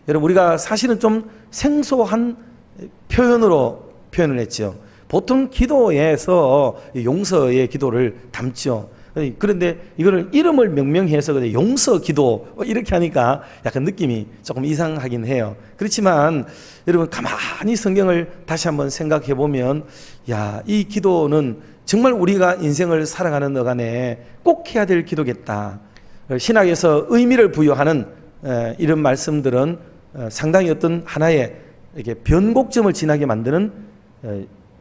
여러분, 우리가 사실은 좀 생소한 표현으로 표현을 했죠. 보통 기도에서 용서의 기도를 담죠. 그런데 이거를 이름을 명명히 해서 용서 기도 이렇게 하니까 약간 느낌이 조금 이상하긴 해요. 그렇지만 여러분, 가만히 성경을 다시 한번 생각해 보면, 야, 이 기도는 정말 우리가 인생을 살아가는 어간에 꼭 해야 될 기도겠다. 신학에서 의미를 부여하는 이런 말씀들은 상당히 어떤 하나의 이렇게 변곡점을 지나게 만드는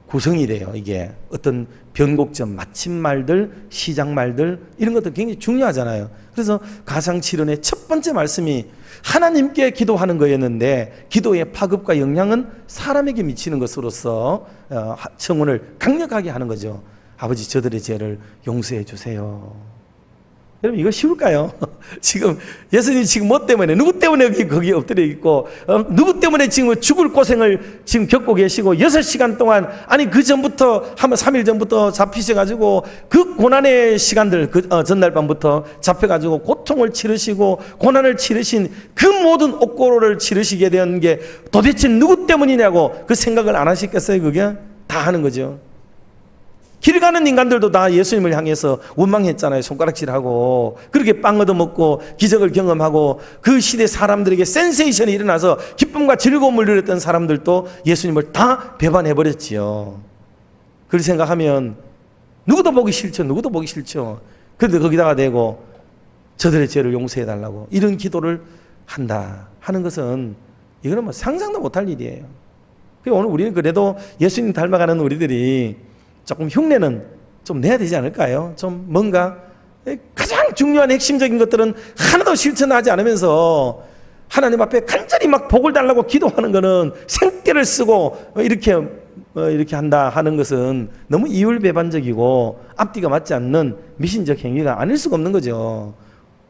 구성이 돼요. 이게 어떤 변곡점, 마침말들, 시작말들 이런 것도 굉장히 중요하잖아요. 그래서 가상칠언의 첫 번째 말씀이 하나님께 기도하는 거였는데, 기도의 파급과 영향은 사람에게 미치는 것으로서 청원을 강력하게 하는 거죠. 아버지, 저들의 죄를 용서해 주세요. 여러분, 이거 쉬울까요? 지금 예수님이 지금 뭐 때문에, 누구 때문에 거기 엎드려 있고, 누구 때문에 지금 죽을 고생을 지금 겪고 계시고, 6시간 동안, 아니 그 전부터 한번 3일 전부터 잡히셔가지고 그 고난의 시간들, 전날 밤부터 잡혀가지고 고통을 치르시고 고난을 치르신 그 모든 옥고로를 치르시게 된 게 도대체 누구 때문이냐고 그 생각을 안 하시겠어요? 그게 다 하는 거죠. 길 가는 인간들도 다 예수님을 향해서 원망했잖아요. 손가락질하고 그렇게 빵 얻어먹고 기적을 경험하고 그 시대 사람들에게 센세이션이 일어나서 기쁨과 즐거움을 누렸던 사람들도 예수님을 다 배반해버렸지요. 그렇게 생각하면 누구도 보기 싫죠. 누구도 보기 싫죠. 그런데 거기다가 대고 저들의 죄를 용서해달라고 이런 기도를 한다 하는 것은, 이거는 뭐 상상도 못할 일이에요. 오늘 우리는 그래도 예수님 닮아가는 우리들이 조금 흉내는 좀 내야 되지 않을까요? 좀 뭔가 가장 중요한 핵심적인 것들은 하나도 실천하지 않으면서 하나님 앞에 간절히 막 복을 달라고 기도하는 것은 생떼를 쓰고 이렇게 한다 하는 것은 너무 이율배반적이고 앞뒤가 맞지 않는 미신적 행위가 아닐 수가 없는 거죠.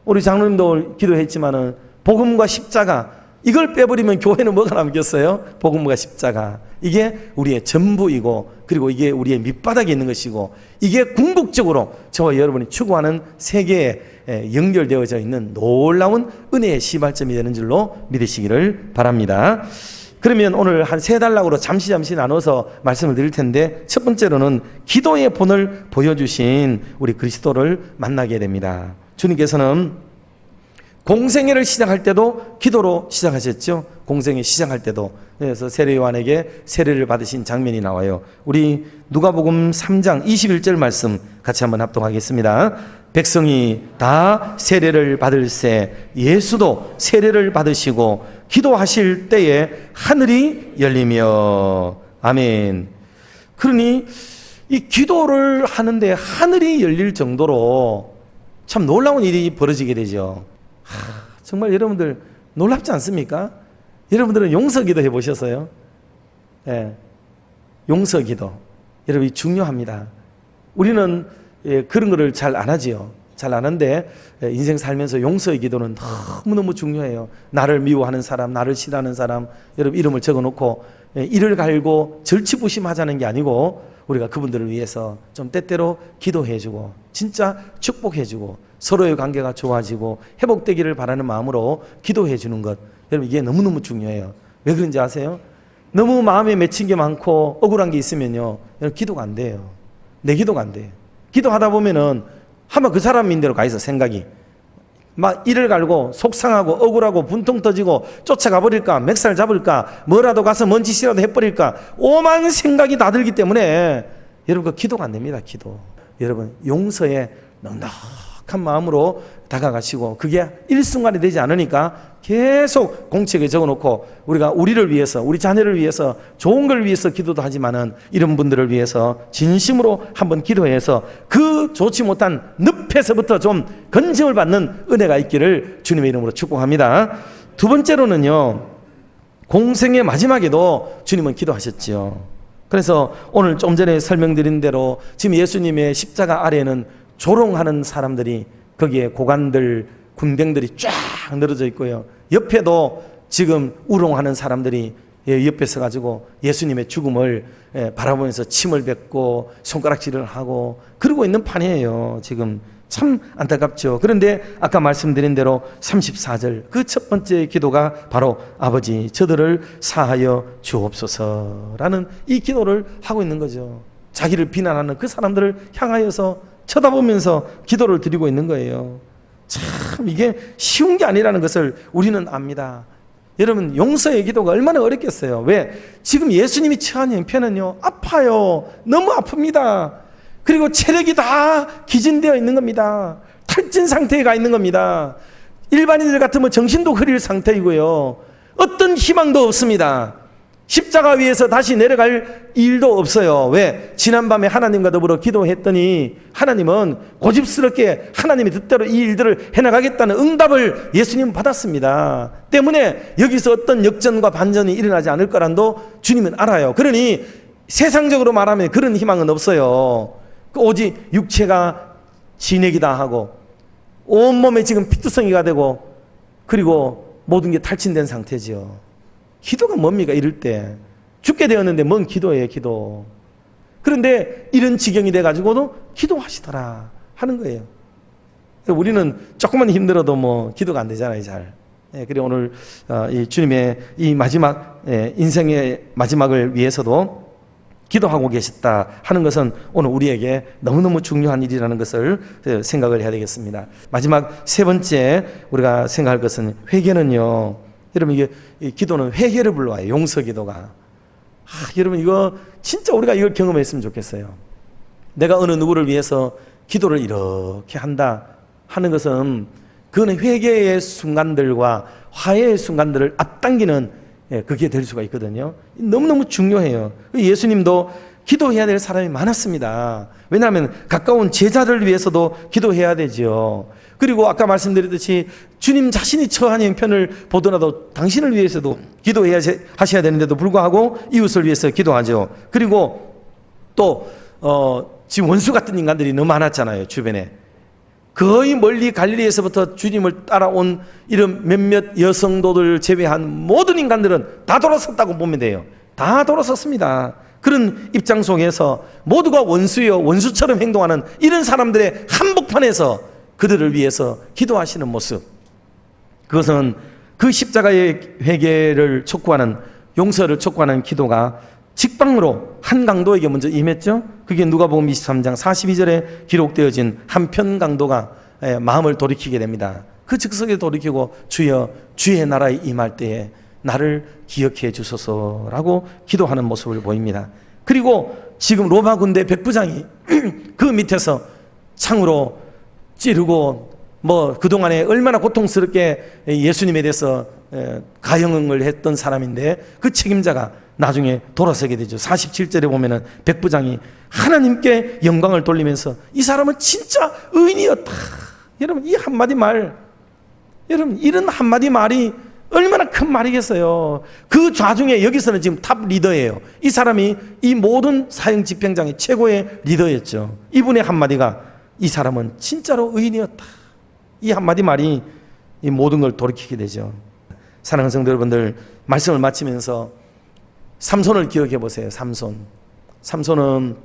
우리 장로님도 기도했지만은 복음과 십자가, 이걸 빼버리면 교회는 뭐가 남겠어요? 복음과 십자가. 이게 우리의 전부이고, 그리고 이게 우리의 밑바닥에 있는 것이고, 이게 궁극적으로 저와 여러분이 추구하는 세계에 연결되어져 있는 놀라운 은혜의 시발점이 되는 줄로 믿으시기를 바랍니다. 그러면 오늘 한 세 단락으로 잠시 나눠서 말씀을 드릴 텐데, 첫 번째로는 기도의 본을 보여주신 우리 그리스도를 만나게 됩니다. 주님께서는 공생애를 시작할 때도 기도로 시작하셨죠. 공생애 시작할 때도. 그래서 세례 요한에게 세례를 받으신 장면이 나와요. 우리 누가복음 3장 21절 말씀 같이 한번 합독하겠습니다. 백성이 다 세례를 받을새 예수도 세례를 받으시고 기도하실 때에 하늘이 열리며. 아멘. 그러니 이 기도를 하는데 하늘이 열릴 정도로 참 놀라운 일이 벌어지게 되죠. 정말 여러분들 놀랍지 않습니까? 여러분들은 용서기도 해보셨어요? 예, 용서기도. 여러분, 중요합니다. 우리는 그런 거를 잘 안 하지요. 잘 안 하는데 인생 살면서 용서의 기도는 너무너무 중요해요. 나를 미워하는 사람, 나를 싫어하는 사람, 여러분 이름을 적어놓고 이를 갈고 절치부심하자는 게 아니고, 우리가 그분들을 위해서 좀 때때로 기도해주고 진짜 축복해주고 서로의 관계가 좋아지고 회복되기를 바라는 마음으로 기도해주는 것, 여러분 이게 너무너무 중요해요. 왜 그런지 아세요? 너무 마음에 맺힌 게 많고 억울한 게 있으면요, 여러분 기도가 안 돼요. 내 기도가 안 돼요. 기도하다 보면은 한번 그 사람인 대로 가 있어. 생각이 막 이를 갈고 속상하고 억울하고 분통 터지고 쫓아가 버릴까, 맥살 잡을까, 뭐라도 가서 뭔 짓이라도 해버릴까, 오만 생각이 다 들기 때문에 여러분 그 기도가 안 됩니다. 기도. 여러분 용서에 넉넉한 마음으로 다가가시고, 그게 일순간에 되지 않으니까 계속 공책에 적어놓고 우리가 우리를 위해서, 우리 자녀를 위해서, 좋은 걸 위해서 기도도 하지만은 이런 분들을 위해서 진심으로 한번 기도해서 그 좋지 못한 늪에서부터 좀 건짐을 받는 은혜가 있기를 주님의 이름으로 축복합니다. 두 번째로는요, 공생의 마지막에도 주님은 기도하셨지요. 그래서 오늘 좀 전에 설명드린 대로 지금 예수님의 십자가 아래에는 조롱하는 사람들이, 거기에 고관들, 군병들이 쫙 늘어져 있고요. 옆에도 지금 우롱하는 사람들이 옆에 서가지고 예수님의 죽음을 바라보면서 침을 뱉고 손가락질을 하고 그러고 있는 판이에요. 지금 참 안타깝죠. 그런데 아까 말씀드린 대로 34절 그 첫 번째 기도가 바로 아버지 저들을 사하여 주옵소서라는 이 기도를 하고 있는 거죠. 자기를 비난하는 그 사람들을 향하여서 쳐다보면서 기도를 드리고 있는 거예요. 참 이게 쉬운 게 아니라는 것을 우리는 압니다. 여러분 용서의 기도가 얼마나 어렵겠어요. 왜? 지금 예수님이 처한 형편은요 아파요. 너무 아픕니다. 그리고 체력이 다 기진되어 있는 겁니다. 탈진 상태에 가 있는 겁니다. 일반인들 같으면 정신도 흐릴 상태이고요. 어떤 희망도 없습니다. 십자가 위에서 다시 내려갈 일도 없어요. 왜? 지난밤에 하나님과 더불어 기도했더니 하나님은 고집스럽게 하나님의 뜻대로 이 일들을 해나가겠다는 응답을 예수님은 받았습니다. 때문에 여기서 어떤 역전과 반전이 일어나지 않을 거란도 주님은 알아요. 그러니 세상적으로 말하면 그런 희망은 없어요. 오직 육체가 진액이다 하고 온몸에 지금 피투성이가 되고 그리고 모든 게 탈진된 상태지요. 기도가 뭡니까? 이럴 때 죽게 되었는데 뭔 기도예요, 기도. 그런데 이런 지경이 돼가지고도 기도하시더라 하는 거예요. 우리는 조금만 힘들어도 뭐 기도가 안 되잖아요, 잘. 그리고 오늘 이 주님의 이 마지막 인생의 마지막을 위해서도 기도하고 계셨다 하는 것은 오늘 우리에게 너무너무 중요한 일이라는 것을 생각을 해야 되겠습니다. 마지막 세 번째 우리가 생각할 것은 회개는요. 여러분 이게 기도는 회개를 불러와요. 용서 기도가. 여러분 이거 진짜 우리가 이걸 경험했으면 좋겠어요. 내가 어느 누구를 위해서 기도를 이렇게 한다 하는 것은 그거는 회개의 순간들과 화해의 순간들을 앞당기는 그게 될 수가 있거든요. 너무너무 중요해요. 예수님도 기도해야 될 사람이 많았습니다. 왜냐하면 가까운 제자를 위해서도 기도해야 되죠. 그리고 아까 말씀드렸듯이 주님 자신이 처한 형편을 보더라도 당신을 위해서도 기도해야 하셔야 되는데도 불구하고 이웃을 위해서 기도하죠. 그리고 또 지금 원수 같은 인간들이 너무 많았잖아요, 주변에. 거의 멀리 갈릴리에서부터 주님을 따라온 이런 몇몇 여성도들 제외한 모든 인간들은 다 돌아섰다고 보면 돼요. 다 돌아섰습니다. 그런 입장 속에서 모두가 원수요, 원수처럼 행동하는 이런 사람들의 한복판에서 그들을 위해서 기도하시는 모습, 그것은 그 십자가의 회개를 촉구하는, 용서를 촉구하는 기도가 직방으로 한 강도에게 먼저 임했죠. 그게 누가복음 23장 42절에 기록되어진 한편 강도가 마음을 돌이키게 됩니다. 그 즉석에 돌이키고 주여 주의 나라에 임할 때에 나를 기억해 주소서라고 기도하는 모습을 보입니다. 그리고 지금 로마 군대 백부장이 그 밑에서 창으로 찌르고 그동안에 얼마나 고통스럽게 예수님에 대해서 가형을 했던 사람인데 그 책임자가 나중에 돌아서게 되죠. 47절에 보면은 백부장이 하나님께 영광을 돌리면서 이 사람은 진짜 의인이었다. 여러분 이 한마디 말, 여러분 이런 한마디 말이 얼마나 큰 말이겠어요. 그 좌중에 여기서는 지금 탑 리더예요. 이 사람이 이 모든 사형 집행장의 최고의 리더였죠. 이분의 한마디가 이 사람은 진짜로 의인이었다. 이 한마디 말이 이 모든 걸 돌이키게 되죠. 사랑하는 성도 여러분들, 말씀을 마치면서 삼손을 기억해 보세요. 삼손은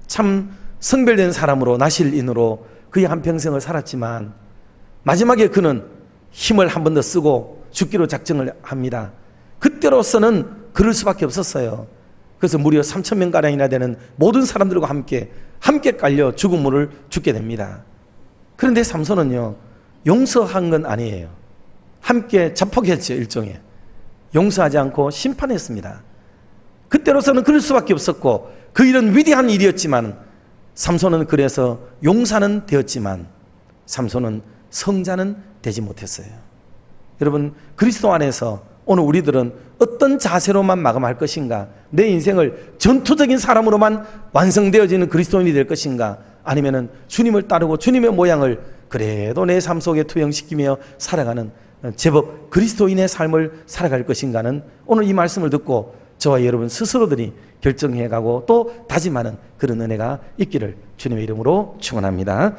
참 성별된 사람으로, 나실인으로 그의 한평생을 살았지만 마지막에 그는 힘을 한 번 더 쓰고 죽기로 작정을 합니다. 그때로서는 그럴 수밖에 없었어요. 그래서 무려 3,000명가량이나 되는 모든 사람들과 함께 깔려 죽음을 죽게 됩니다. 그런데 삼손은요, 용서한 건 아니에요. 함께 자폭했죠, 일종의. 용서하지 않고 심판했습니다. 그때로서는 그럴 수밖에 없었고 그 일은 위대한 일이었지만 삼손은 그래서 용사는 되었지만 삼손은 성자는 되지 못했어요. 여러분 그리스도 안에서 오늘 우리들은 어떤 자세로만 마감할 것인가? 내 인생을 전투적인 사람으로만 완성되어지는 그리스도인이 될 것인가? 아니면은 주님을 따르고 주님의 모양을 그래도 내 삶 속에 투영시키며 살아가는 제법 그리스도인의 삶을 살아갈 것인가는 오늘 이 말씀을 듣고 저와 여러분 스스로들이 결정해가고 또 다짐하는 그런 은혜가 있기를 주님의 이름으로 축원합니다.